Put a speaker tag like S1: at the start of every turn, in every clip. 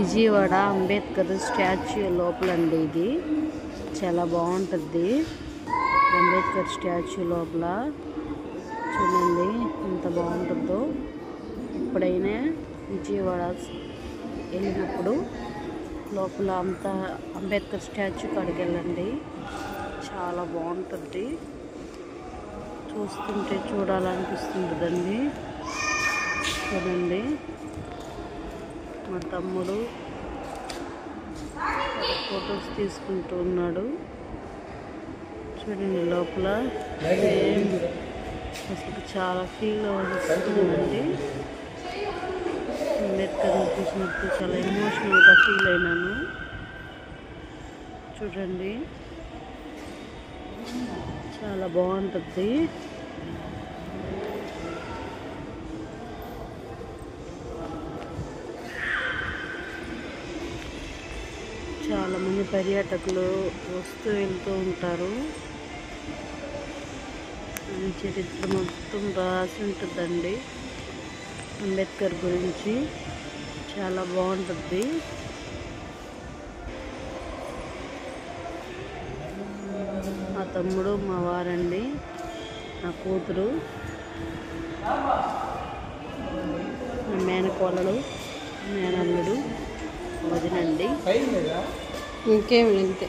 S1: Vijayawada Ambedkar statue లోపలండి ఇది. చాలా బాగుంటుంది అంబేద్కర్ స్టాచ్యూ లోపల. చూడండి ఎంత బాగుంటుందో. ఎప్పుడైనా విజయవాడ వెళ్ళినప్పుడు లోపల అంతా అంబేద్కర్ స్టాచ్యూ కాడికి వెళ్ళండి, చాలా బాగుంటుంది. చూస్తుంటే చూడాలనిపిస్తుంటుందండి. చూడండి మా తమ్ముడు ఫొటోస్ తీసుకుంటూ ఉన్నాడు. చూడండి లోపల అసలు చాలా ఫీల్ అవుతుందండి. అంబేద్కర్ని చూసినప్పుడు చాలా ఎమోషనల్గా ఫీల్ అయినాను. చూడండి చాలా బాగుంటుంది. చాలామంది పర్యాటకులు వస్తూ వెళ్తూ ఉంటారు. చరిత్ర మొత్తం రాసి ఉంటుందండి అంబేద్కర్ గురించి. చాలా బాగుంటుంది. మా తమ్ముడు, మా వారండి, నా కూతురు, నా మేనకోడలు, మేనల్లుడు, వదినండి. ఇంకేమి ఇంతే.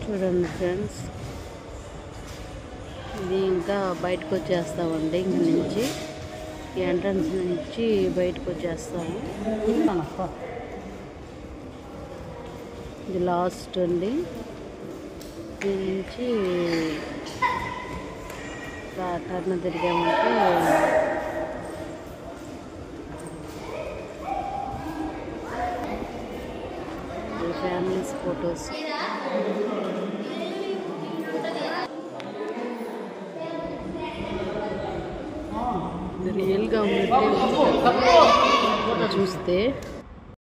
S1: చూడండి ఫ్రెండ్స్, ఇది ఇంకా బయటకు వచ్చేస్తామండి. ఇంక నుంచి ఈ ఎంట్రన్స్ నుంచి బయటకు వచ్చేస్తాము. ఇది లాస్ట్ అండి. దీని నుంచి టర్న్ తిరిగామంటే ఫ్యామిలీస్ ఫొటోస్. రియల్గా ఉన్నట్టే చూస్తే